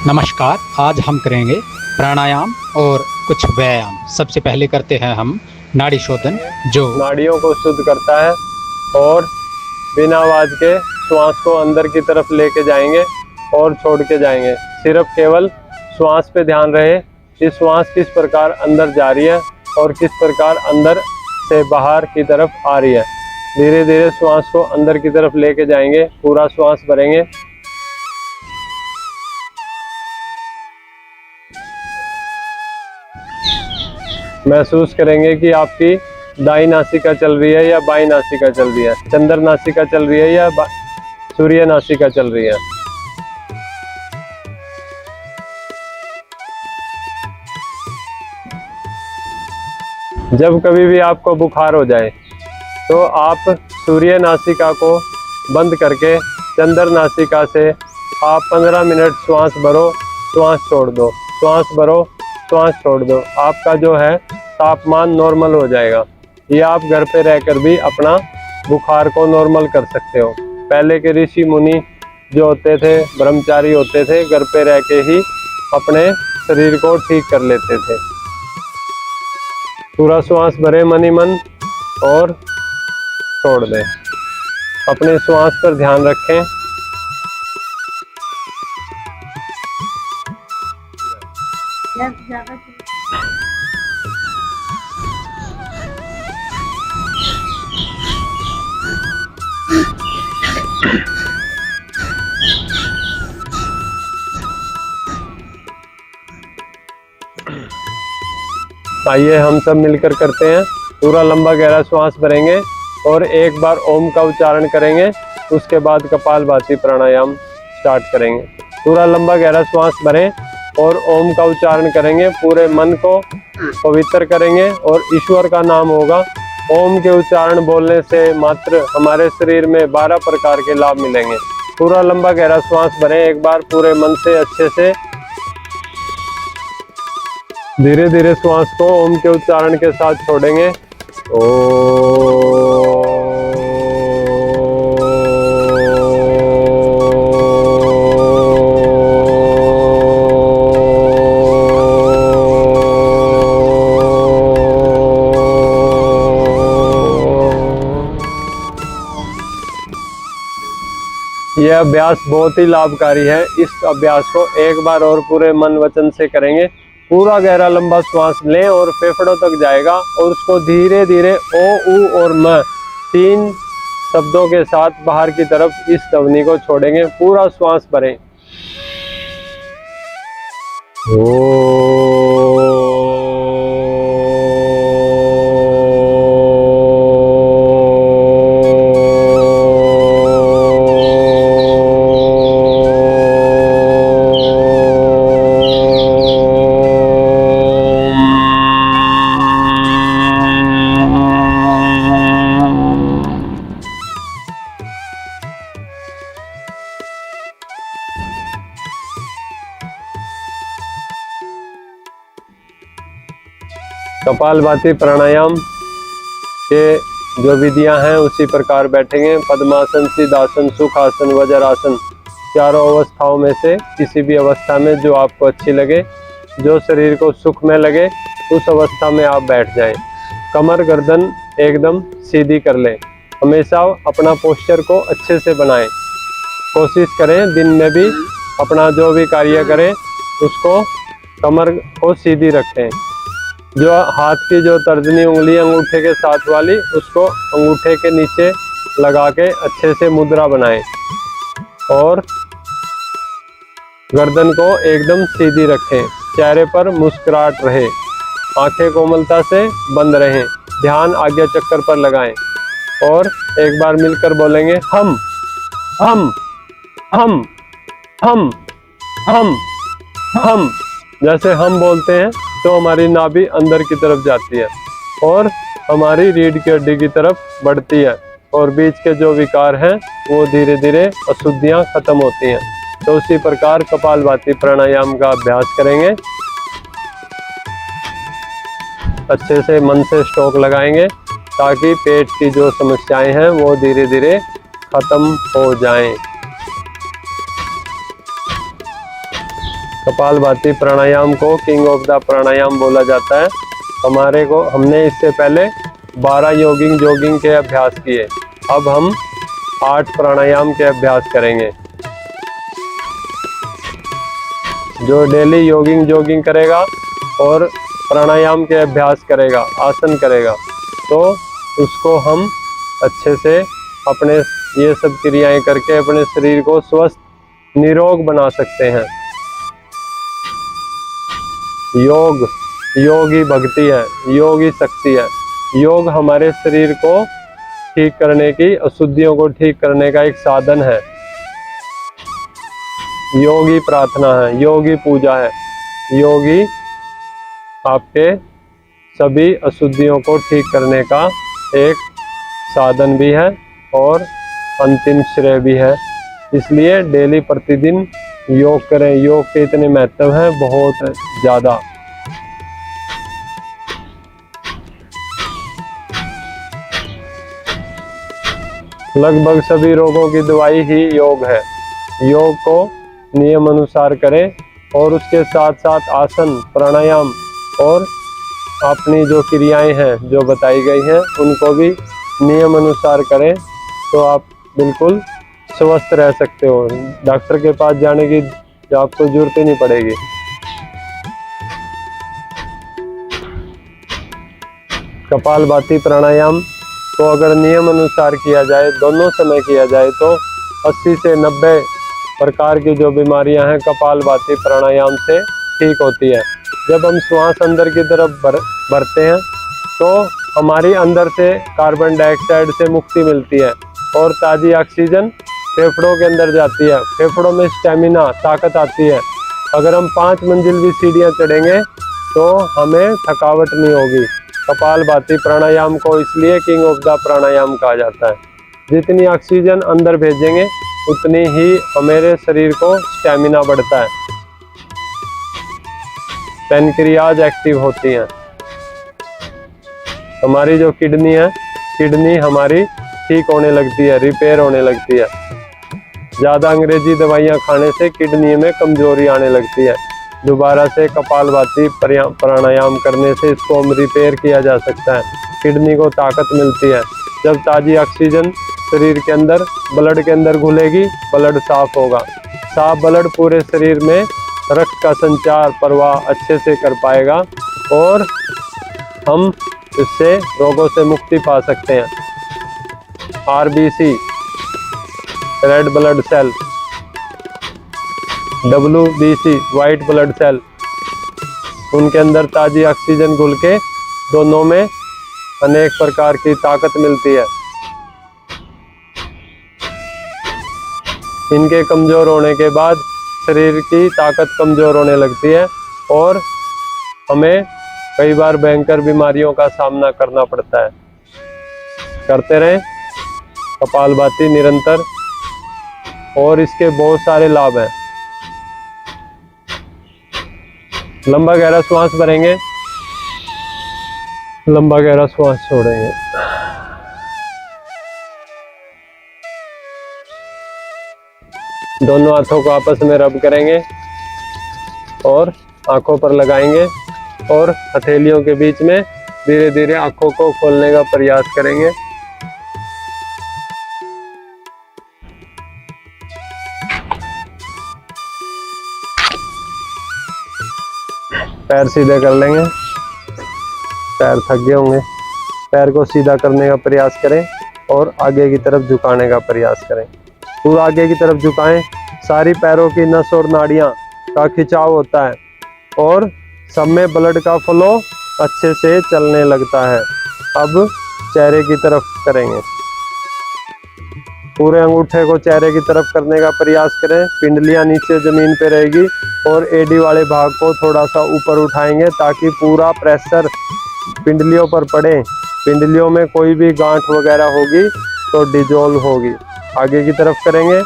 नमस्कार। आज हम करेंगे प्राणायाम और कुछ व्यायाम। सबसे पहले करते हैं हम नाड़ी शोधन, जो नाड़ियों को शुद्ध करता है और बिना आवाज के श्वास को अंदर की तरफ लेके जाएंगे और छोड़ के जाएंगे। सिर्फ केवल श्वास पे ध्यान रहे कि श्वास किस प्रकार अंदर जा रही है और किस प्रकार अंदर से बाहर की तरफ आ रही है। धीरे धीरे श्वास को अंदर की तरफ लेके जाएंगे, पूरा श्वास भरेंगे। महसूस करेंगे कि आपकी दाई नासिका चल रही है या बाई नासिका चल रही है, चंद्र नासिका चल रही है या सूर्य नासिका चल रही है। जब कभी भी आपको बुखार हो जाए तो आप सूर्य नासिका को बंद करके चंद्र नासिका से आप 15 मिनट श्वास भरो, श्वास छोड़ दो, श्वास भरो, श्वास छोड़ दो। आपका जो है तापमान नॉर्मल हो जाएगा। ये आप घर पे रहकर भी अपना बुखार को नॉर्मल कर सकते हो। पहले के ऋषि मुनि जो होते थे, ब्रह्मचारी होते थे, घर पे रह के ही अपने शरीर को ठीक कर लेते थे। पूरा श्वास भरे मन ही मन और छोड़ दें। अपने श्वास पर ध्यान रखें। आइए हम सब मिलकर करते हैं। पूरा लंबा गहरा श्वास भरेंगे और एक बार ओम का उच्चारण करेंगे। उसके बाद कपालभाति प्राणायाम स्टार्ट करेंगे। पूरा लंबा गहरा श्वास भरें और ओम का उच्चारण करेंगे। पूरे मन को पवित्र करेंगे और ईश्वर का नाम होगा। ओम के उच्चारण बोलने से मात्र हमारे शरीर में 12 प्रकार के लाभ मिलेंगे। पूरा लंबा गहरा श्वास भरें एक बार पूरे मन से अच्छे से। धीरे धीरे श्वास को ओम के उच्चारण के साथ छोड़ेंगे। यह अभ्यास बहुत ही लाभकारी है। इस अभ्यास को एक बार और पूरे मन वचन से करेंगे। पूरा गहरा लंबा श्वास लें और फेफड़ों तक जाएगा और उसको धीरे धीरे ओ, ऊ और म 3 शब्दों के साथ बाहर की तरफ इस ध्वनि को छोड़ेंगे। पूरा श्वास भरें। कपालभाति प्राणायाम के जो विधियां हैं उसी प्रकार बैठेंगे। पद्मासन, सिद्धासन, सुखासन, वज्रासन, चारों अवस्थाओं में से किसी भी अवस्था में जो आपको अच्छी लगे, जो शरीर को सुख में लगे, उस अवस्था में आप बैठ जाएं। कमर गर्दन एकदम सीधी कर लें। हमेशा अपना पोस्चर को अच्छे से बनाएं। कोशिश करें दिन में भी अपना जो भी कार्य करें उसको कमर को सीधी रखें। जो हाथ की जो तर्जनी उंगली अंगूठे के साथ वाली, उसको अंगूठे के नीचे लगा के अच्छे से मुद्रा बनाएं और गर्दन को एकदम सीधी रखें। चेहरे पर मुस्कुराहट रहे, आंखें कोमलता से बंद रहें। ध्यान आज्ञा चक्कर पर लगाएं और एक बार मिलकर बोलेंगे हम हम हम हम हम हम। जैसे हम बोलते हैं तो हमारी नाभि अंदर की तरफ जाती है और हमारी रीढ़ की हड्डी की तरफ बढ़ती है और बीच के जो विकार हैं वो धीरे धीरे अशुद्धियां खत्म होती हैं। तो उसी प्रकार कपालभाति प्राणायाम का अभ्यास करेंगे। अच्छे से मन से स्टॉक लगाएंगे ताकि पेट की जो समस्याएं हैं वो धीरे धीरे खत्म हो जाएं। कपालभाति प्राणायाम को किंग ऑफ द प्राणायाम बोला जाता है। हमने इससे पहले 12 जॉगिंग के अभ्यास किए। अब हम 8 प्राणायाम के अभ्यास करेंगे। जो डेली जॉगिंग करेगा और प्राणायाम के अभ्यास करेगा, आसन करेगा, तो उसको हम अच्छे से अपने ये सब क्रियाएं करके अपने शरीर को स्वस्थ निरोग बना सकते हैं। योग ही भक्ति है, योग ही शक्ति है। योग हमारे शरीर को ठीक करने की, अशुद्धियों को ठीक करने का एक साधन है। योग ही प्रार्थना है, योग ही पूजा है, योग ही आपके सभी अशुद्धियों को ठीक करने का एक साधन भी है और अंतिम श्रेय भी है। इसलिए डेली प्रतिदिन योग करें। योग के इतने महत्व हैं, बहुत ज़्यादा। लगभग सभी रोगों की दवाई ही योग है। योग को नियम अनुसार करें और उसके साथ साथ आसन, प्राणायाम और अपनी जो क्रियाएं हैं जो बताई गई हैं उनको भी नियम अनुसार करें, तो आप बिल्कुल स्वस्थ रह सकते हो। डॉक्टर के पास जाने की आपको जरूरत ही नहीं पड़ेगी। कपालभाति प्राणायाम को अगर नियम अनुसार किया जाए, दोनों समय किया जाए, तो 80 से 90 प्रकार की जो बीमारियां हैं कपालभाति प्राणायाम से ठीक होती है। जब हम श्वास अंदर की तरफ भरते हैं तो हमारी अंदर से कार्बन डाइऑक्साइड से मुक्ति मिलती है और ताज़ी ऑक्सीजन फेफड़ों के अंदर जाती है। फेफड़ों में स्टेमिना, ताकत आती है। अगर हम 5 मंजिल भी सीढ़ियाँ चढ़ेंगे तो हमें थकावट नहीं होगी। कपालभाति प्राणायाम को इसलिए किंग ऑफ द प्राणायाम कहा जाता है। जितनी ऑक्सीजन अंदर भेजेंगे उतनी ही हमारे शरीर को स्टेमिना बढ़ता है, पैनक्रियाज एक्टिव होती हैं। हमारी जो किडनी हमारी ठीक होने लगती है, रिपेयर होने लगती है। ज़्यादा अंग्रेजी दवाइयाँ खाने से किडनी में कमजोरी आने लगती है। दोबारा से कपालभाति प्राणायाम करने से इसको हम रिपेयर किया जा सकता है। किडनी को ताकत मिलती है। जब ताज़ी ऑक्सीजन शरीर के अंदर, ब्लड के अंदर घुलेगी, ब्लड साफ होगा। साफ ब्लड पूरे शरीर में रक्त का संचार, प्रवाह अच्छे से कर पाएगा और हम इससे रोगों से मुक्ति पा सकते हैं। RBC, red blood cell, WBC, white blood cell, उनके अंदर ताज़ी ऑक्सीजन घुल के दोनों में अनेक प्रकार की ताकत मिलती है। इनके कमज़ोर होने के बाद शरीर की ताकत कमज़ोर होने लगती है और हमें कई बार भयंकर बीमारियों का सामना करना पड़ता है। करते रहें कपालभाति निरंतर, और इसके बहुत सारे लाभ हैं। लंबा गहरा श्वास भरेंगे, लंबा गहरा श्वास छोड़ेंगे। दोनों हाथों को आपस में रब करेंगे और आंखों पर लगाएंगे और हथेलियों के बीच में धीरे धीरे आंखों को खोलने का प्रयास करेंगे। पैर सीधे कर लेंगे। पैर थक गए होंगे, पैर को सीधा करने का प्रयास करें और आगे की तरफ झुकाने का प्रयास करें। पूरा आगे की तरफ झुकाएं। सारी पैरों की नस और नाड़ियां का खिंचाव होता है और सब में ब्लड का फ्लो अच्छे से चलने लगता है। अब चेहरे की तरफ करेंगे। पूरे अंगूठे को चेहरे की तरफ करने का प्रयास करें। पिंडलियां नीचे जमीन पे रहेगी और एडी वाले भाग को थोड़ा सा ऊपर उठाएंगे ताकि पूरा प्रेशर पिंडलियों पर पड़े। पिंडलियों में कोई भी गांठ वगैरह होगी तो डिजोल्व होगी। आगे की तरफ करेंगे,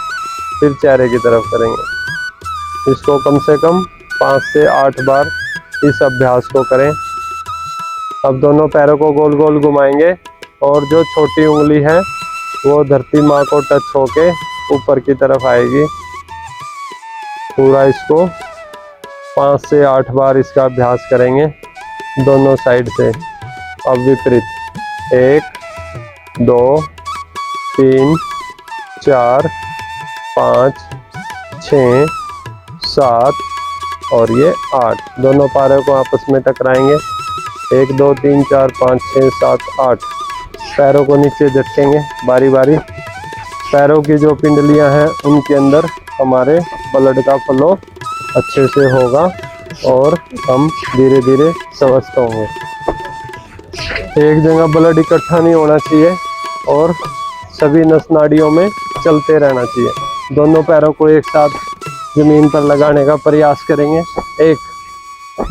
फिर चेहरे की तरफ करेंगे। इसको कम से कम 5 से 8 बार इस अभ्यास को करें। अब दोनों पैरों को गोल गोल घुमाएंगे और जो छोटी उंगली है वो धरती माँ को टच होके ऊपर की तरफ आएगी। पूरा इसको 5 से 8 बार इसका अभ्यास करेंगे दोनों साइड से। अब विपरीत 1 2 3 4 5 6 7 और ये 8। दोनों पैरों को आपस में टकराएंगे। 1 2 3 4 5 6 7 8। पैरों को नीचे झटकेंगे बारी बारी। पैरों की जो पिंडलियां हैं उनके अंदर हमारे ब्लड का फ्लो अच्छे से होगा और हम धीरे धीरे स्वस्थ होंगे। एक जगह ब्लड इकट्ठा नहीं होना चाहिए और सभी नस नाड़ियों में चलते रहना चाहिए। दोनों पैरों को एक साथ जमीन पर लगाने का प्रयास करेंगे। 1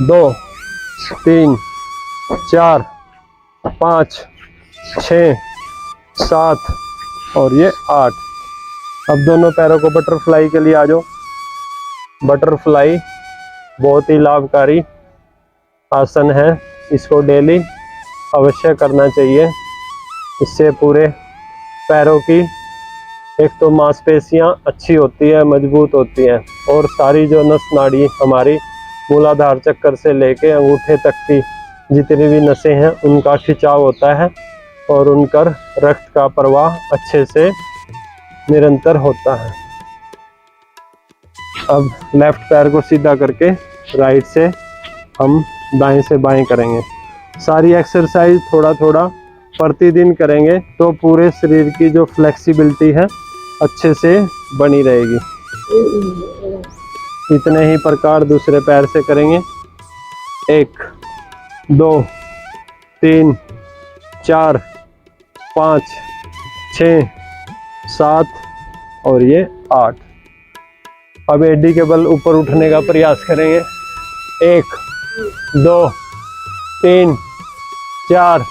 2 3 4 5 6 7 और ये 8। अब दोनों पैरों को बटरफ्लाई के लिए आ जाओ। बटरफ्लाई बहुत ही लाभकारी आसन है, इसको डेली अवश्य करना चाहिए। इससे पूरे पैरों की एक तो मांसपेशियां अच्छी होती है, मजबूत होती हैं और सारी जो नस नाड़ी हमारी मूलाधार चक्कर से लेके अंगूठे तक की जितनी भी नसें हैं उनका खिंचाव होता है और उनका रक्त का प्रवाह अच्छे से निरंतर होता है। अब लेफ्ट पैर को सीधा करके राइट से हम दाएं से बाएं करेंगे। सारी एक्सरसाइज थोड़ा थोड़ा प्रतिदिन करेंगे तो पूरे शरीर की जो फ्लेक्सिबिलिटी है अच्छे से बनी रहेगी। इतने ही प्रकार दूसरे पैर से करेंगे। 1 2 3 4 5 6 7 और ये 8। अब एडी के बल ऊपर उठने का प्रयास करेंगे। 1 2 3 4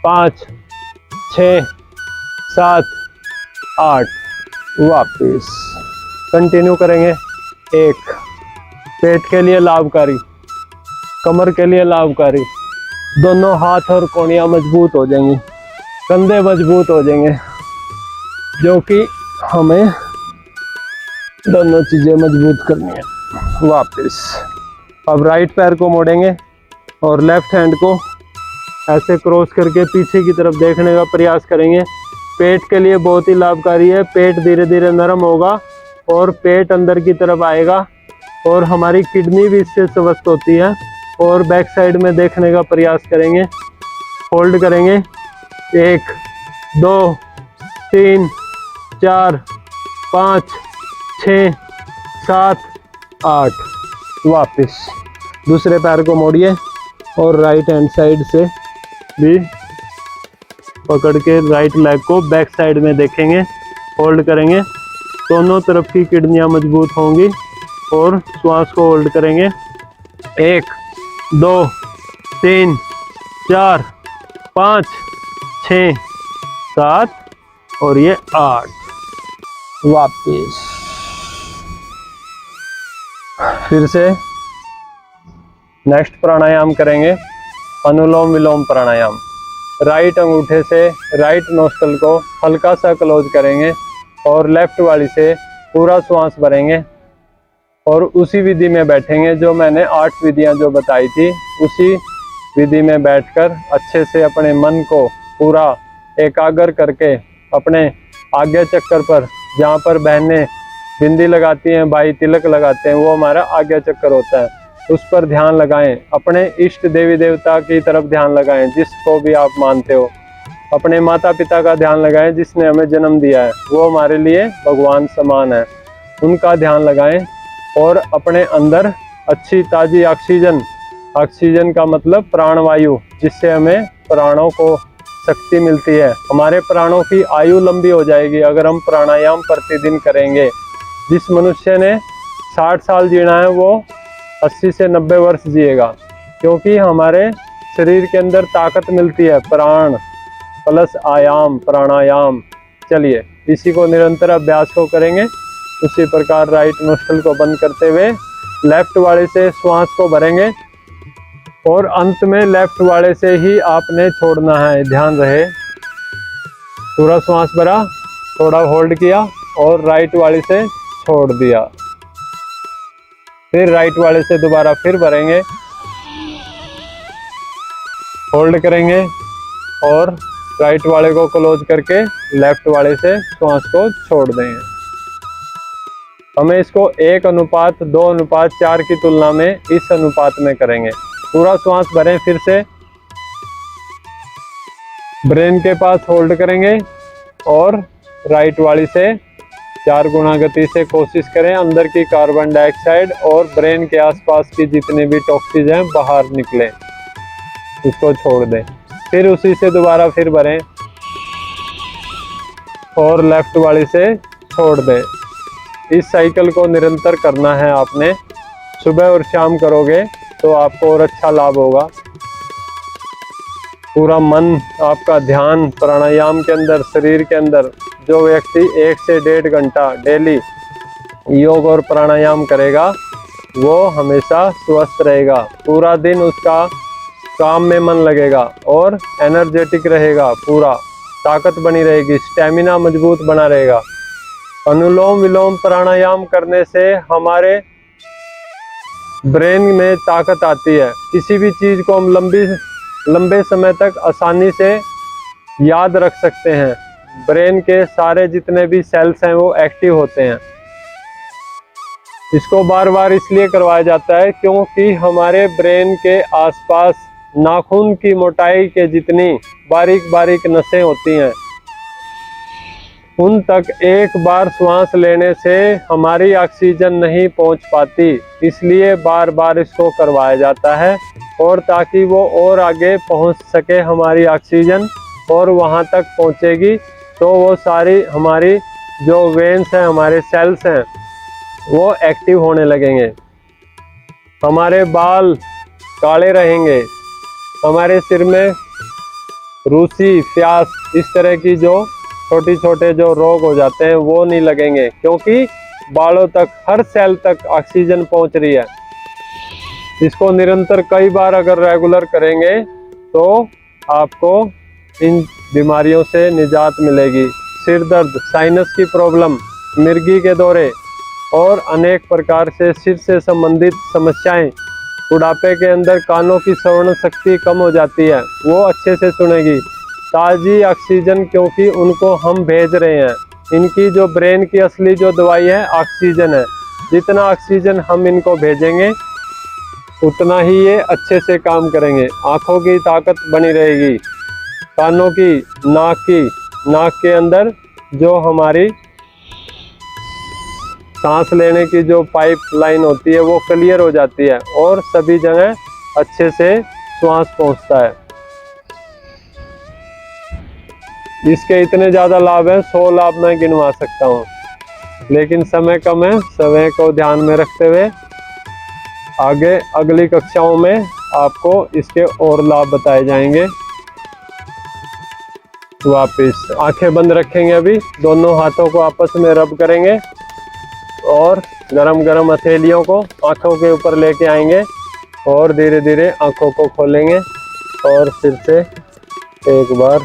5 6 7 8। वापिस कंटिन्यू करेंगे। 1 पेट के लिए लाभकारी, कमर के लिए लाभकारी, दोनों हाथ और कोहनियां मजबूत हो जाएंगी, कंधे मजबूत हो जाएंगे, जो कि हमें दोनों चीजें मजबूत करनी है। वापिस अब राइट पैर को मोड़ेंगे और लेफ्ट हैंड को ऐसे क्रॉस करके पीछे की तरफ देखने का प्रयास करेंगे। पेट के लिए बहुत ही लाभकारी है। पेट धीरे धीरे नरम होगा और पेट अंदर की तरफ आएगा और हमारी किडनी भी इससे स्वस्थ होती है। और बैक साइड में देखने का प्रयास करेंगे। होल्ड करेंगे। 1 2 3 4 5 6 7 8। वापस दूसरे पैर को मोड़िए और राइट हैंड साइड से भी पकड़ के राइट लेग को बैक साइड में देखेंगे। होल्ड करेंगे। दोनों तरफ की किडनियां मजबूत होंगी और श्वास को होल्ड करेंगे। 1 2 3 4 5 6 7 और ये 8। वापिस फिर से नेक्स्ट प्राणायाम करेंगे, अनुलोम विलोम प्राणायाम। राइट अंगूठे से राइट नोस्ट्रल को हल्का सा क्लोज करेंगे और लेफ्ट वाली से पूरा श्वास भरेंगे और उसी विधि में बैठेंगे जो मैंने 8 विधियां जो बताई थी, उसी विधि में बैठकर अच्छे से अपने मन को पूरा एकाग्र करके अपने आज्ञा चक्कर पर, जहाँ पर बहनें बिंदी लगाती हैं, भाई तिलक लगाते हैं, वो हमारा आज्ञा चक्कर होता है, उस पर ध्यान लगाएं। अपने इष्ट देवी देवता की तरफ ध्यान लगाएं, जिसको भी आप मानते हो। अपने माता पिता का ध्यान लगाएं, जिसने हमें जन्म दिया है, वो हमारे लिए भगवान समान है, उनका ध्यान लगाएं। और अपने अंदर अच्छी ताज़ी ऑक्सीजन, ऑक्सीजन का मतलब प्राणवायु, जिससे हमें प्राणों को शक्ति मिलती है। हमारे प्राणों की आयु लंबी हो जाएगी अगर हम प्राणायाम प्रतिदिन करेंगे। जिस मनुष्य ने 60 साल जीना है वो 80 से 90 वर्ष जिएगा, क्योंकि हमारे शरीर के अंदर ताकत मिलती है, प्राण प्लस आयाम, प्राणायाम। चलिए इसी को निरंतर अभ्यास को करेंगे। उसी प्रकार राइट नोस्ट्रल को बंद करते हुए लेफ्ट वाले से श्वास को भरेंगे और अंत में लेफ्ट वाले से ही आपने छोड़ना है, ध्यान रहे। पूरा श्वास भरा, थोड़ा होल्ड किया और राइट वाले से छोड़ दिया। फिर राइट वाले से दोबारा फिर भरेंगे, होल्ड करेंगे और राइट वाले को क्लोज करके लेफ्ट वाले से श्वास को छोड़ देंगे। हमें इसको 1:2:4 की तुलना में इस अनुपात में करेंगे। पूरा श्वास भरें, फिर से ब्रेन के पास होल्ड करेंगे और राइट वाली से 4 गुना गति से कोशिश करें अंदर की कार्बन डाइऑक्साइड और ब्रेन के आसपास की जितने भी टॉक्सिन्स हैं बाहर निकले, उसको छोड़ दें। फिर उसी से दोबारा फिर भरें और लेफ्ट वाली से छोड़ दें। इस साइकिल को निरंतर करना है आपने, सुबह और शाम करोगे तो आपको और अच्छा लाभ होगा। पूरा मन आपका ध्यान प्राणायाम के अंदर, शरीर के अंदर, जो व्यक्ति 1 से 1.5 घंटा डेली योग और प्राणायाम करेगा वो हमेशा स्वस्थ रहेगा। पूरा दिन उसका काम में मन लगेगा और एनर्जेटिक रहेगा, पूरा ताकत बनी रहेगी, स्टेमिना मजबूत बना रहेगा। अनुलोम विलोम प्राणायाम करने से हमारे ब्रेन में ताकत आती है। किसी भी चीज़ को हम लंबे समय तक आसानी से याद रख सकते हैं। ब्रेन के सारे जितने भी सेल्स हैं वो एक्टिव होते हैं। इसको बार बार इसलिए करवाया जाता है क्योंकि हमारे ब्रेन के आसपास नाखून की मोटाई के जितनी बारीक बारीक नसें होती हैं उन तक एक बार श्वास लेने से हमारी ऑक्सीजन नहीं पहुंच पाती, इसलिए बार बार इसको करवाया जाता है और ताकि वो और आगे पहुंच सके हमारी ऑक्सीजन और वहां तक पहुंचेगी तो वो सारी हमारी जो वेन्स हैं, हमारे सेल्स हैं, वो एक्टिव होने लगेंगे। हमारे बाल काले रहेंगे, हमारे सिर में रूसी, प्यास, इस तरह की जो छोटे छोटे जो रोग हो जाते हैं वो नहीं लगेंगे क्योंकि बालों तक, हर सेल तक ऑक्सीजन पहुंच रही है। इसको निरंतर कई बार अगर रेगुलर करेंगे तो आपको इन बीमारियों से निजात मिलेगी। सिर दर्द, साइनस की प्रॉब्लम, मिर्गी के दौरे और अनेक प्रकार से सिर से संबंधित समस्याएं, बुढ़ापे के अंदर कानों की श्रवण शक्ति कम हो जाती है, वो अच्छे से सुनेगी। ताज़ी ऑक्सीजन, क्योंकि उनको हम भेज रहे हैं, इनकी जो ब्रेन की असली जो दवाई है ऑक्सीजन है। जितना ऑक्सीजन हम इनको भेजेंगे उतना ही ये अच्छे से काम करेंगे। आँखों की ताकत बनी रहेगी, कानों की, नाक के अंदर जो हमारी सांस लेने की जो पाइप लाइन होती है वो क्लियर हो जाती है और सभी जगह अच्छे से श्वास पहुंचता है। इसके इतने ज़्यादा लाभ हैं, 100 लाभ मैं गिनवा सकता हूँ, लेकिन समय कम है। समय को ध्यान में रखते हुए आगे अगली कक्षाओं में आपको इसके और लाभ बताए जाएंगे। वापिस आंखें बंद रखेंगे, अभी दोनों हाथों को आपस में रब करेंगे और गरम गरम हथेलियों को आंखों के ऊपर लेके आएंगे और धीरे धीरे आंखों को खोलेंगे और फिर से एक बार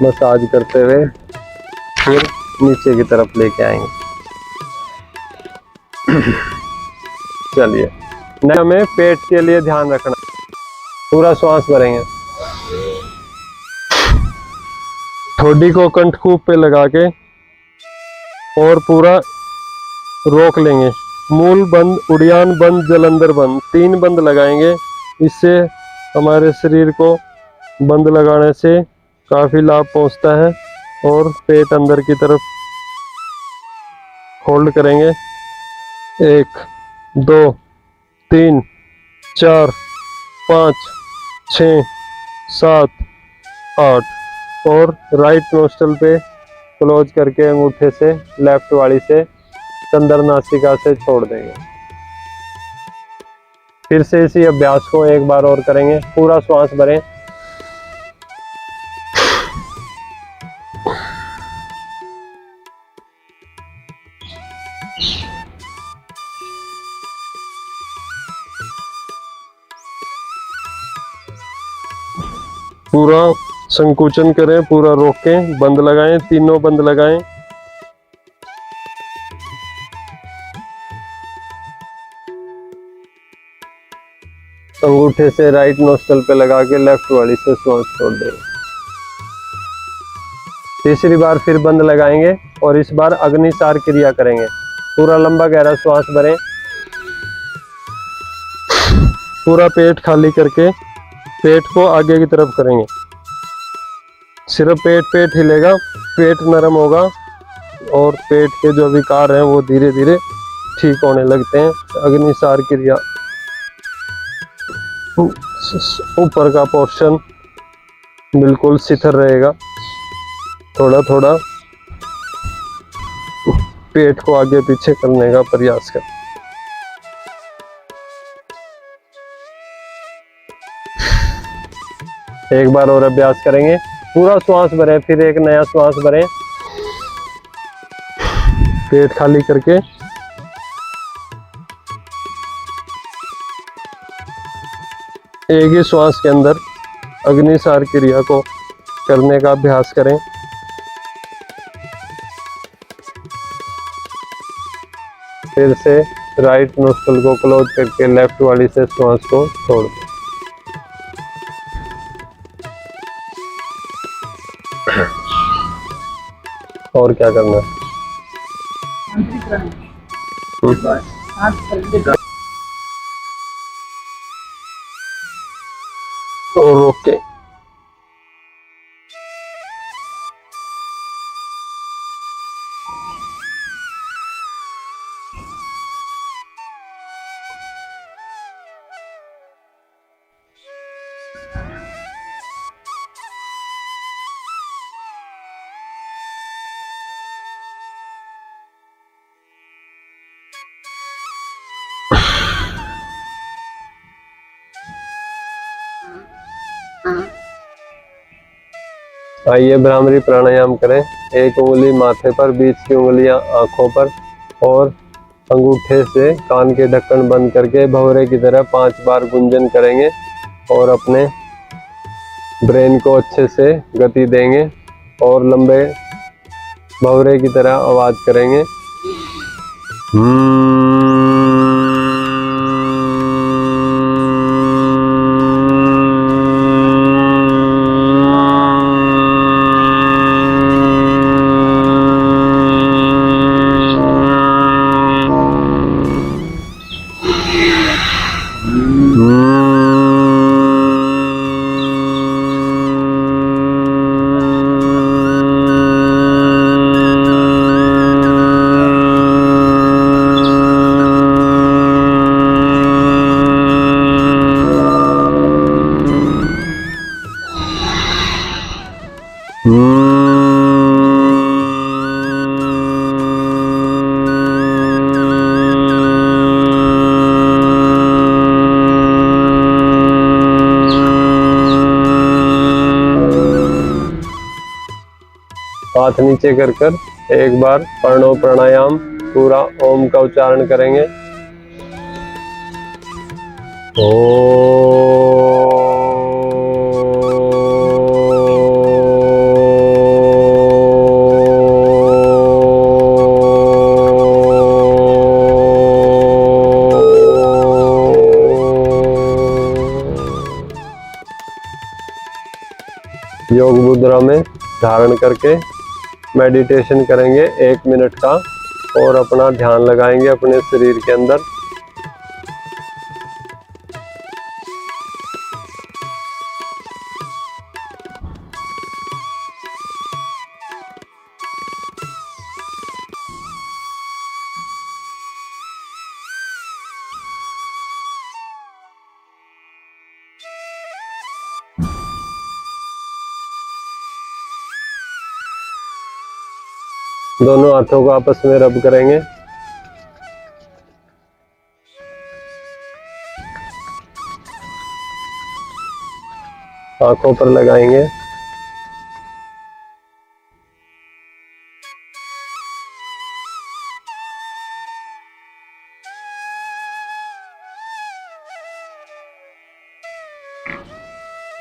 मसाज करते हुए फिर नीचे की तरफ लेके आएंगे। चलिए, हमें पेट के लिए ध्यान रखना, पूरा श्वास भरेंगे, ठोडी को कंठकूप पे लगा के और पूरा रोक लेंगे। मूल बंद, उड़ियान बंद, जलंधर बंद, 3 बंद लगाएंगे। इससे हमारे शरीर को बंद लगाने से काफ़ी लाभ पहुंचता है और पेट अंदर की तरफ होल्ड करेंगे। 1 2 3 4 5 6 7 8 और राइट नोस्ट्रल पे क्लोज करके अंगूठे से लेफ्ट वाली से चंद्र नासिका से छोड़ देंगे। फिर से इसी अभ्यास को एक बार और करेंगे। पूरा श्वास भरें, पूरा संकुचन करें, पूरा रोकें, बंद लगाएं, तीनों बंद लगाएं। अंगूठे से राइट नोस्ट्रल पे लगा के लेफ्ट वाली से श्वास छोड़ देंगे। तीसरी बार फिर बंद लगाएंगे और इस बार अग्निसार क्रिया करेंगे। पूरा लंबा गहरा श्वास भरें, पूरा पेट खाली करके पेट को आगे की तरफ करेंगे। सिर्फ पेट हिलेगा, पेट नरम होगा और पेट के जो विकार हैं वो धीरे धीरे ठीक होने लगते हैं। अग्निसार क्रिया, ऊपर का पोर्शन बिल्कुल शिथिल रहेगा। थोड़ा थोड़ा पेट को आगे पीछे करने का प्रयास करें। एक बार और अभ्यास करेंगे। पूरा श्वास भरें, फिर एक नया श्वास भरें, पेट खाली करके। एक ही श्वास के अंदर अग्निसार क्रिया को करने का अभ्यास करें। फिर से राइट नोस्ट्रल को क्लोज करके लेफ्ट वाली से श्वास को छोड़ दें। और क्या करना है? और ओके। आइए भ्रामरी प्राणायाम करें। एक उंगली माथे पर, बीच की उंगलियां आंखों पर और अंगूठे से कान के ढक्कन बंद करके भंवरे की तरह 5 बार गुंजन करेंगे और अपने ब्रेन को अच्छे से गति देंगे और लंबे भंवरे की तरह आवाज करेंगे। हाथ नीचे कर एक बार प्रणव प्राणायाम पूरा ओम का उच्चारण करेंगे। योग मुद्रा में धारण करके मेडिटेशन करेंगे 1 मिनट का और अपना ध्यान लगाएंगे अपने शरीर के अंदर। दोनों हाथों को आपस में रब करेंगे। आंखों पर लगाएंगे।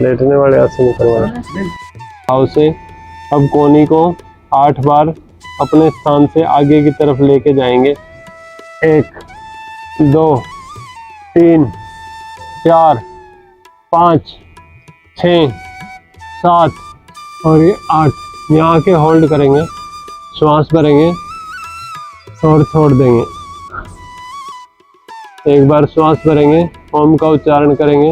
लेटने वाले आसन करवाएं। आओ से अब कोहनी को 8 बार अपने स्थान से आगे की तरफ लेके जाएंगे। 1 2 3 4 5 6 7 और ये 8। यहाँ के होल्ड करेंगे, श्वास भरेंगे और छोड़ देंगे। एक बार श्वास भरेंगे, ओम का उच्चारण करेंगे।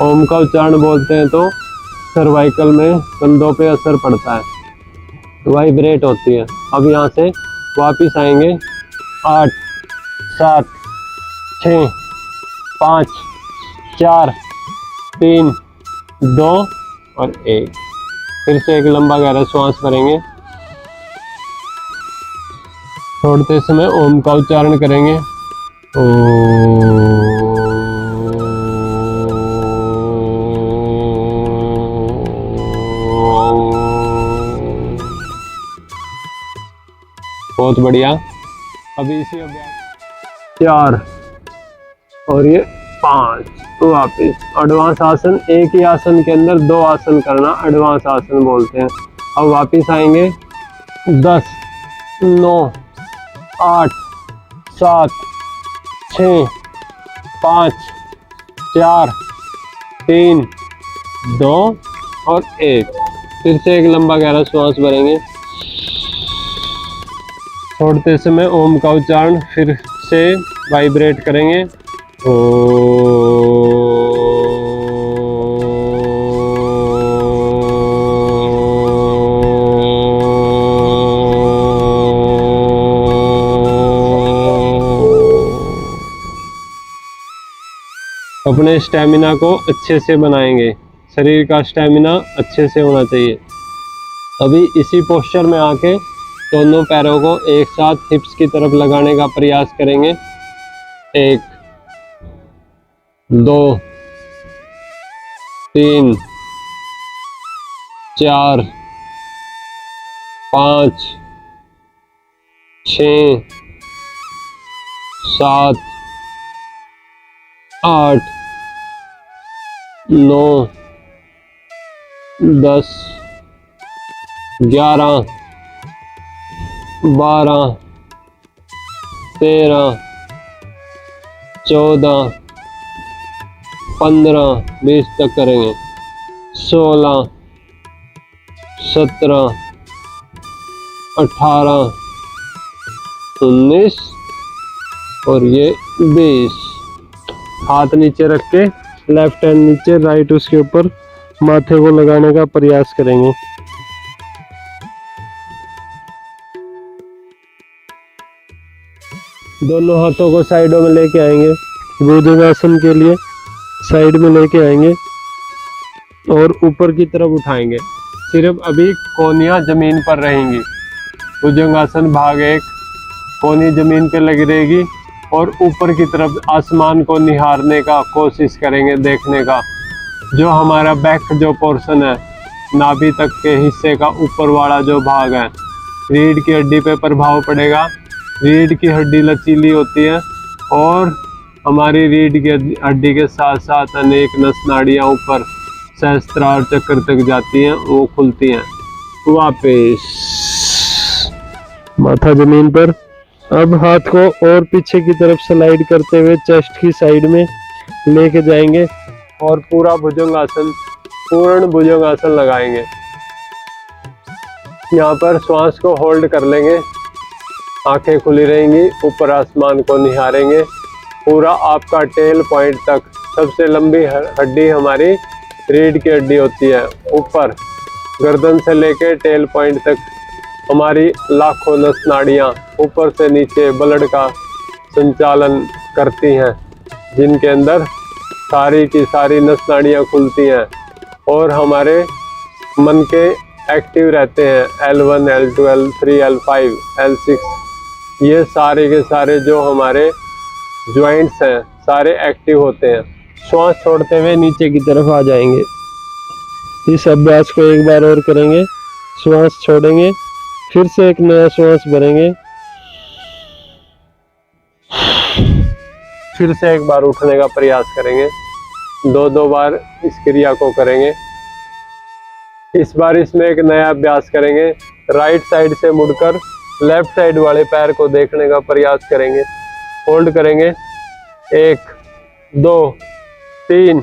ओम का उच्चारण बोलते हैं तो सर्वाइकल में कंधों पे असर पड़ता है, वाइब्रेट होती है। अब यहाँ से वापिस आएंगे। 8 7 6 5 4 3 2 और 1। फिर से एक लंबा गहरा श्वास भरेंगे, छोड़ते समय ओम का उच्चारण करेंगे। बहुत बढ़िया। अभी इसी अभ्यास 4 और ये 5 तो वापिस एडवांस आसन। एक ही आसन के अंदर 2 आसन करना एडवांस आसन बोलते हैं। अब वापिस आएंगे। 10 9 8 7 6 5 4 3 2 और 1। फिर से एक लंबा गहरा श्वास भरेंगे, छोड़ते समय ओम का उच्चारण फिर से वाइब्रेट करेंगे। अपने स्टैमिना को अच्छे से बनाएंगे, शरीर का स्टैमिना अच्छे से होना चाहिए। अभी इसी पोस्चर में आके दोनों पैरों को एक साथ हिप्स की तरफ लगाने का प्रयास करेंगे। 1 2 3 4 5 6 7 8 9 10 11 12 13 14 15 20 तक करेंगे। 16 17 18 19 और ये 20। हाथ नीचे रख के लेफ्ट हैंड नीचे, राइट उसके ऊपर माथे को लगाने का प्रयास करेंगे। दोनों हाथों को साइडों में लेके आएंगे, भुजंगासन के लिए साइड में लेके आएंगे और ऊपर की तरफ उठाएंगे। सिर्फ अभी कोहनियां जमीन पर रहेंगी। भुजंगासन भाग 1, कोहनी जमीन पे लगी रहेगी और ऊपर की तरफ आसमान को निहारने का कोशिश करेंगे, देखने का। जो हमारा बैक जो पोर्शन है, नाभि तक के हिस्से का ऊपर वाला जो भाग है, रीढ़ की हड्डी पे प्रभाव पड़ेगा। रीढ़ की हड्डी लचीली होती है और हमारी रीढ़ की हड्डी के साथ साथ अनेक नस नाड़ियाँ ऊपर सहस्त्रार चक्र तक जाती हैं, वो खुलती हैं। वापिस माथा जमीन पर। अब हाथ को और पीछे की तरफ स्लाइड करते हुए चेस्ट की साइड में लेके जाएंगे और पूरा भुजंगासन, पूर्ण भुजंगासन लगाएंगे। यहाँ पर श्वास को होल्ड कर लेंगे, आंखें खुली रहेंगी, ऊपर आसमान को निहारेंगे। पूरा आपका टेल पॉइंट तक, सबसे लंबी हड्डी हमारी रीढ़ की हड्डी होती है। ऊपर गर्दन से लेके टेल पॉइंट तक हमारी लाखों नस नाड़ियाँ ऊपर से नीचे ब्लड का संचालन करती हैं, जिनके अंदर सारी की सारी नस नाड़ियाँ खुलती हैं और हमारे मन के एक्टिव रहते हैं। L1 L2 L3 L5 L6 ये सारे के सारे जो हमारे जॉइंट्स हैं सारे एक्टिव होते हैं। श्वास छोड़ते हुए नीचे की तरफ आ जाएंगे। इस अभ्यास को एक बार और करेंगे। श्वास छोड़ेंगे, फिर से एक नया श्वास भरेंगे, फिर से एक बार उठने का प्रयास करेंगे। 2-2 बार इस क्रिया को करेंगे। इस बार इसमें एक नया अभ्यास करेंगे। राइट साइड से मुड़कर लेफ्ट साइड वाले पैर को देखने का प्रयास करेंगे। होल्ड करेंगे 1 2 3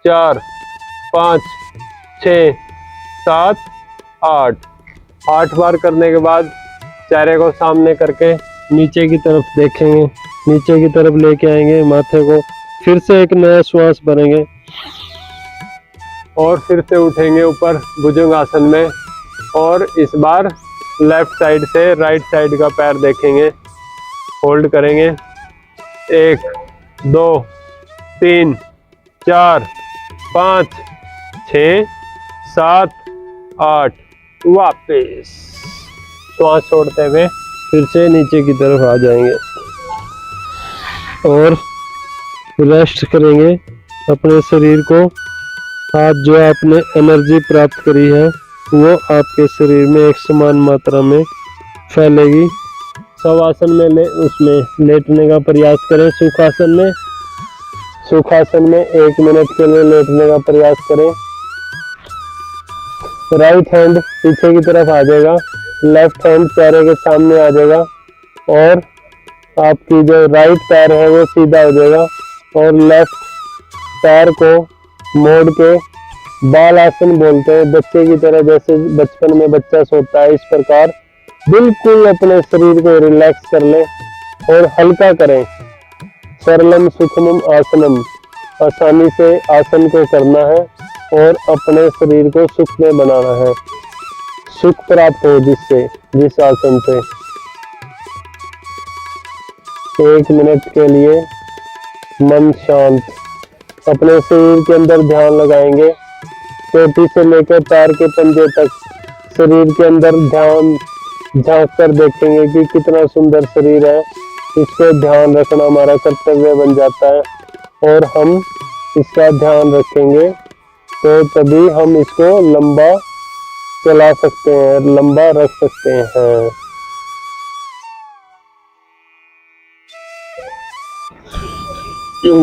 4 5 6 7 8 8 बार करने के बाद चेहरे को सामने करके नीचे की तरफ देखेंगे, नीचे की तरफ लेके आएंगे माथे को, फिर से एक नया श्वास भरेंगे और फिर से उठेंगे ऊपर भुजंगासन में। और इस बार लेफ्ट साइड से राइट साइड का पैर देखेंगे। होल्ड करेंगे 1 2 3 4 5 6 7 8 वापिस श्वास छोड़ते हुए फिर से नीचे की तरफ आ जाएंगे और रेस्ट करेंगे अपने शरीर को। आज जो आपने एनर्जी प्राप्त करी है वो आपके शरीर में एक समान मात्रा में फैलेगी। शवासन में उसमें लेटने का प्रयास करें। सुखासन में 1 मिनट के लिए लेटने का प्रयास करें। राइट हैंड पीछे की तरफ आ जाएगा, लेफ्ट हैंड चेहरे के सामने आ जाएगा और आपकी जो राइट पैर है वो सीधा हो जाएगा और लेफ्ट पैर को मोड़ के बाल आसन बोलते हैं, बच्चे की तरह, जैसे बचपन में बच्चा सोता है इस प्रकार बिल्कुल अपने शरीर को रिलैक्स कर लें और हल्का करें। सरलम सुखमम आसनम, आसानी से आसन को करना है और अपने शरीर को सुख में बनाना है, सुख प्राप्त हो जिस आसन से। 1 मिनट के लिए मन शांत, अपने शरीर के अंदर ध्यान लगाएंगे। चोटी से लेकर पैर के पंजे तक शरीर के अंदर ध्यान झांक कर देखेंगे कि कितना सुंदर शरीर है। इसको ध्यान रखना हमारा कर्तव्य बन जाता है और हम इसका ध्यान रखेंगे तो तभी हम इसको लंबा चला सकते हैं, लंबा रख सकते हैं।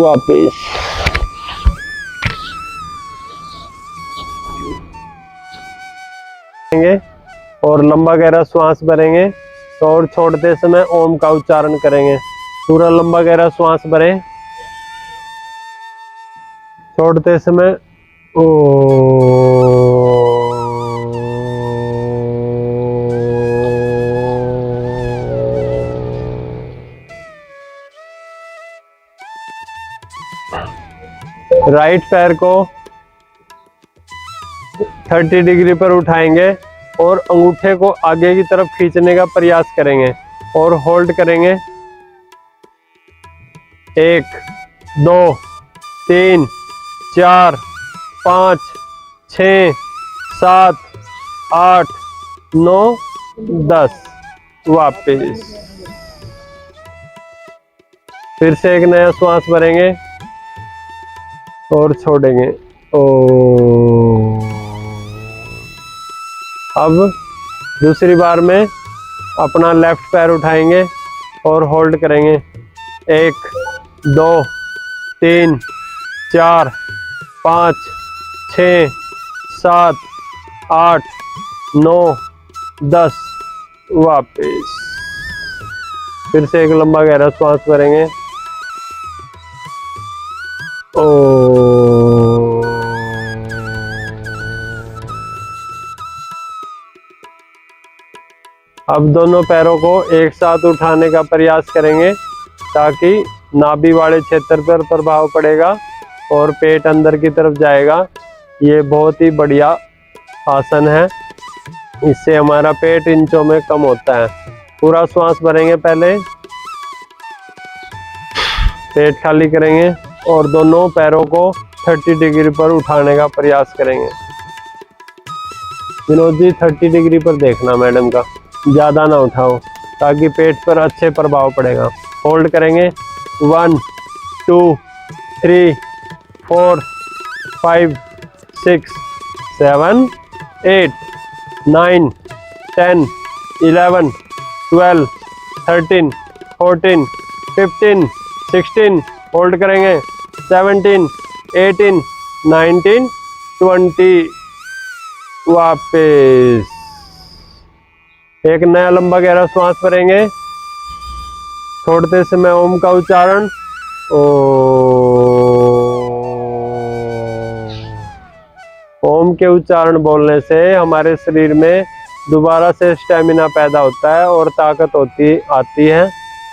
वापिस और लंबा गहरा श्वास भरेंगे और छोड़ते समय ओम का उच्चारण करेंगे। पूरा लंबा गहरा श्वास भरें, छोड़ते समय ओ। राइट पैर को 30 डिग्री पर उठाएंगे और अंगूठे को आगे की तरफ खींचने का प्रयास करेंगे और होल्ड करेंगे 1 2 3 4 5 6 7 8 9 10 वापिस फिर से एक नया श्वास भरेंगे और छोड़ेंगे। ओ अब दूसरी बार में अपना लेफ्ट पैर उठाएंगे और होल्ड करेंगे 1 2 3 4 5 6 7 8 9 10 वापिस फिर से एक लंबा गहरा श्वास भरेंगे। ओ अब दोनों पैरों को एक साथ उठाने का प्रयास करेंगे ताकि नाभि वाले क्षेत्र पर प्रभाव पड़ेगा और पेट अंदर की तरफ जाएगा। ये बहुत ही बढ़िया आसन है, इससे हमारा पेट इंचों में कम होता है। पूरा श्वास भरेंगे, पहले पेट खाली करेंगे और दोनों पैरों को 30 डिग्री पर उठाने का प्रयास करेंगे। विनोद जी 30 डिग्री पर देखना मैडम का, ज़्यादा ना उठाओ ताकि पेट पर अच्छे प्रभाव पड़ेगा। होल्ड करेंगे 1 2 3 4 5 6 7 8 9 10 11 12 13 14 15 16 होल्ड करेंगे 17 18 19 20 वापस एक नया लंबा गहरा श्वास भरेंगे। छोड़ते समय ओम का उच्चारण ओम के उच्चारण बोलने से हमारे शरीर में दोबारा से स्टेमिना पैदा होता है और ताकत आती है।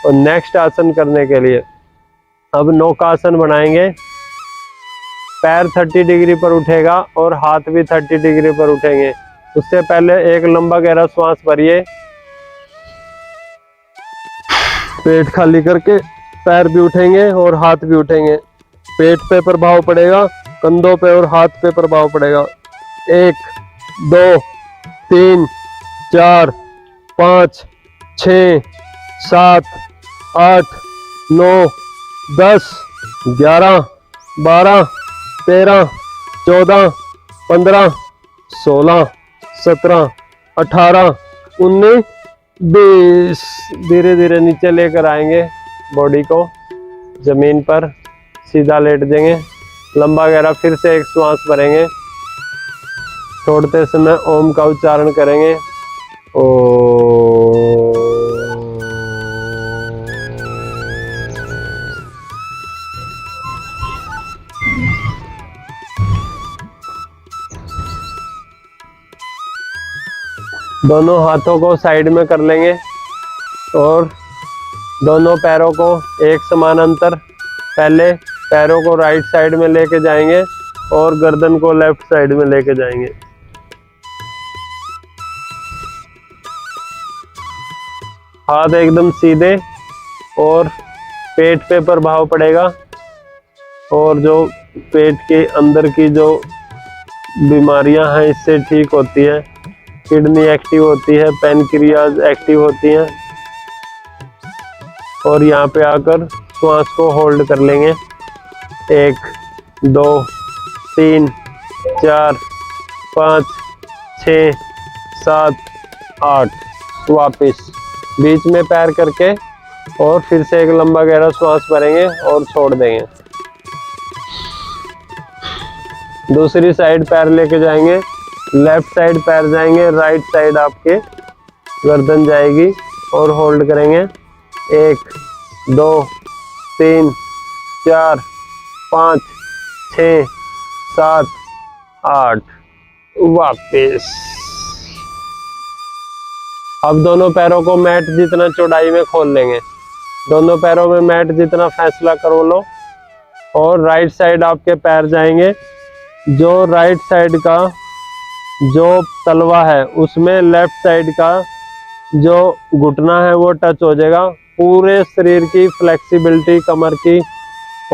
और नेक्स्ट आसन करने के लिए अब नौकासन बनाएंगे। पैर 30 डिग्री पर उठेगा और हाथ भी 30 डिग्री पर उठेंगे। उससे पहले एक लंबा गहरा श्वास भरिए, पेट खाली करके पैर भी उठेंगे और हाथ भी उठेंगे। पेट पे प्रभाव पड़ेगा, कंधों पे और हाथ पे प्रभाव पड़ेगा। 1 2 3 4 5 6 7 8 9 10 11 12 13 14 15 16 17 18 19 20। धीरे धीरे नीचे लेकर आएंगे, बॉडी को जमीन पर सीधा लेट देंगे। लंबा गहरा फिर से एक श्वास भरेंगे। छोड़ते समय ओम का उच्चारण करेंगे। दोनों हाथों को साइड में कर लेंगे और दोनों पैरों को एक समान अंतर, पहले पैरों को राइट साइड में लेके जाएंगे और गर्दन को लेफ्ट साइड में लेके जाएंगे। हाथ एकदम सीधे और पेट पे प्रभाव पड़ेगा और जो पेट के अंदर की जो बीमारियां हैं इससे ठीक होती है। किडनी एक्टिव होती है, पैनक्रियाज एक्टिव होती हैं। और यहाँ पे आकर श्वास को होल्ड कर लेंगे। 1 2 3 4 5 6 7 8। वापिस बीच में पैर करके और फिर से एक लंबा गहरा श्वास भरेंगे और छोड़ देंगे। दूसरी साइड पैर लेके जाएंगे, लेफ्ट साइड पैर जाएंगे, राइट साइड आपके गर्दन जाएगी और होल्ड करेंगे। 1 2 3 4 5 6 7 8। वापिस अब दोनों पैरों को मैट जितना चौड़ाई में खोल लेंगे। दोनों पैरों में मैट जितना फैसला करो लो और राइट साइड आपके पैर जाएंगे। जो राइट साइड का जो तलवा है उसमें लेफ्ट साइड का जो घुटना है वो टच हो जाएगा। पूरे शरीर की फ्लेक्सिबिलिटी, कमर की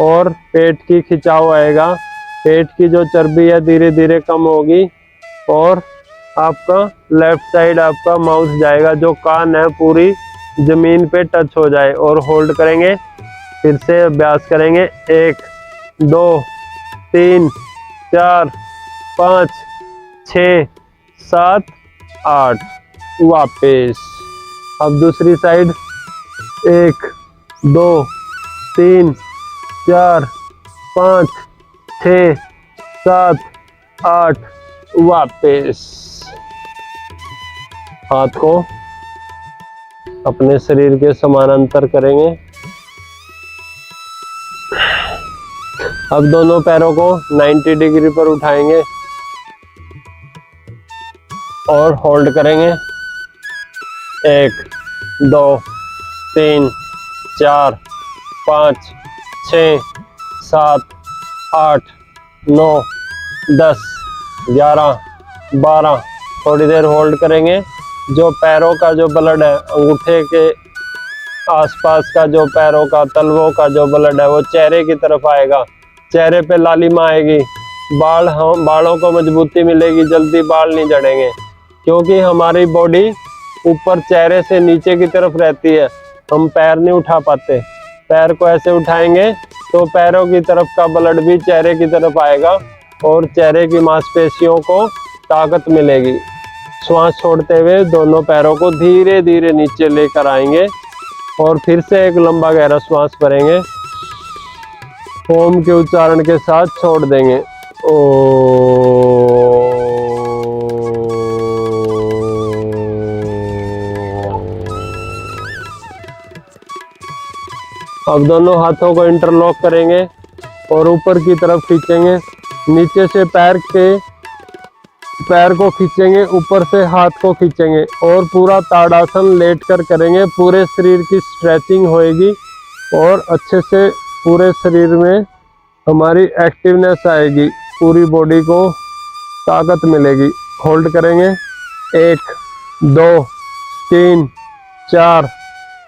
और पेट की खिंचाव आएगा। पेट की जो चर्बी है धीरे धीरे कम होगी और आपका लेफ्ट साइड आपका माउथ जाएगा, जो कान है पूरी जमीन पे टच हो जाए। और होल्ड करेंगे, फिर से अभ्यास करेंगे। 1 2 3 4 5 6 7 8। वापिस अब दूसरी साइड 1 2 3 4 5 6 7 8। वापिस हाथ को अपने शरीर के समानांतर करेंगे। अब दोनों पैरों को 90 डिग्री पर उठाएंगे और होल्ड करेंगे। 1 2 3 4 5 6 7 8 9 10 11 12। थोड़ी देर होल्ड करेंगे। जो पैरों का जो ब्लड है, अंगूठे के आसपास का जो पैरों का तलवों का जो ब्लड है वो चेहरे की तरफ आएगा। चेहरे पे लालिमा आएगी, बालों को मजबूती मिलेगी, जल्दी बाल नहीं झड़ेंगे। क्योंकि हमारी बॉडी ऊपर चेहरे से नीचे की तरफ रहती है, हम पैर नहीं उठा पाते। पैर को ऐसे उठाएंगे तो पैरों की तरफ का ब्लड भी चेहरे की तरफ आएगा और चेहरे की मांसपेशियों को ताकत मिलेगी। श्वास छोड़ते हुए दोनों पैरों को धीरे धीरे नीचे लेकर आएंगे और फिर से एक लंबा गहरा श्वास भरेंगे। ओम के उच्चारण के साथ छोड़ देंगे। ओ अब दोनों हाथों को इंटरलॉक करेंगे और ऊपर की तरफ खींचेंगे। नीचे से पैर को खींचेंगे, ऊपर से हाथ को खींचेंगे और पूरा ताड़ासन लेट कर करेंगे। पूरे शरीर की स्ट्रेचिंग होएगी और अच्छे से पूरे शरीर में हमारी एक्टिवनेस आएगी, पूरी बॉडी को ताकत मिलेगी। होल्ड करेंगे 1 2 3 4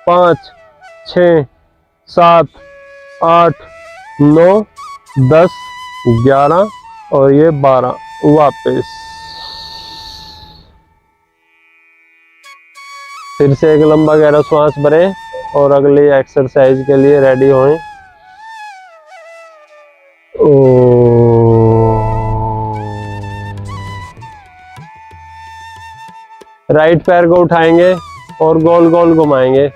5 6 7 8 9 10 11 और ये 12। वापस फिर से एक लंबा गहरा श्वास भरें और अगली एक्सरसाइज के लिए रेडी होएं। राइट पैर को उठाएंगे और गोल गोल घुमाएंगे।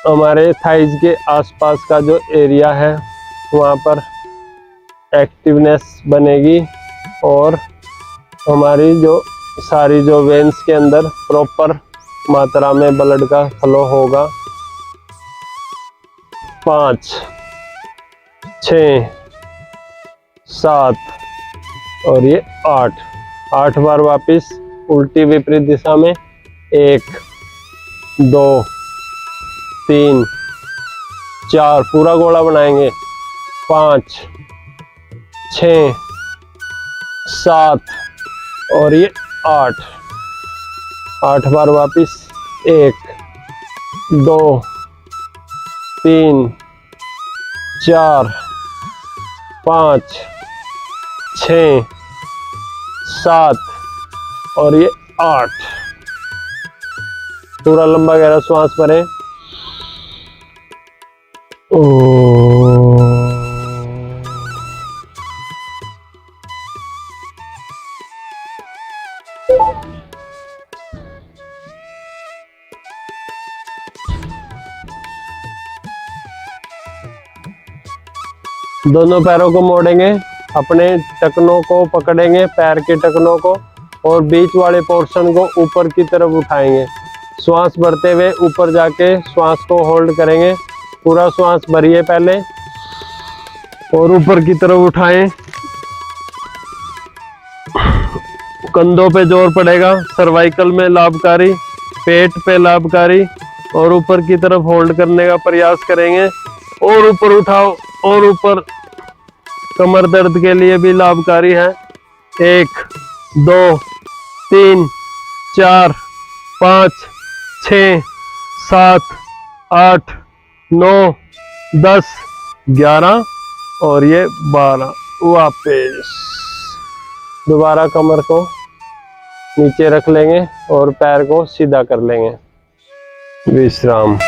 हमारे थाइज के आसपास का जो एरिया है वहाँ पर एक्टिवनेस बनेगी और हमारी जो सारी जो वेन्स के अंदर प्रॉपर मात्रा में ब्लड का फ्लो होगा। 5 6 7 और ये 8 बार वापस उल्टी विपरीत दिशा में। 1 2 3 4 पूरा गोला बनाएंगे। 5 6 7 और ये 8 बार वापस। 1 2 3 4 5 6 7 और ये 8। पूरा लंबा गहरा श्वास भरें। दोनों पैरों को मोड़ेंगे, अपने टखनों को पकड़ेंगे, पैर के टखनों को, और बीच वाले पोर्शन को ऊपर की तरफ उठाएंगे। श्वास भरते हुए ऊपर जाके श्वास को होल्ड करेंगे। पूरा श्वास भरिए पहले और ऊपर की तरफ उठाएं। कंधों पे जोर पड़ेगा, सर्वाइकल में लाभकारी, पेट पे लाभकारी, और ऊपर की तरफ होल्ड करने का प्रयास करेंगे। और ऊपर उठाओ और ऊपर। कमर दर्द के लिए भी लाभकारी है। 1 2 3 4 5 6 7 8 9 10 11 और ये 12। वापस दोबारा कमर को नीचे रख लेंगे और पैर को सीधा कर लेंगे। विश्राम।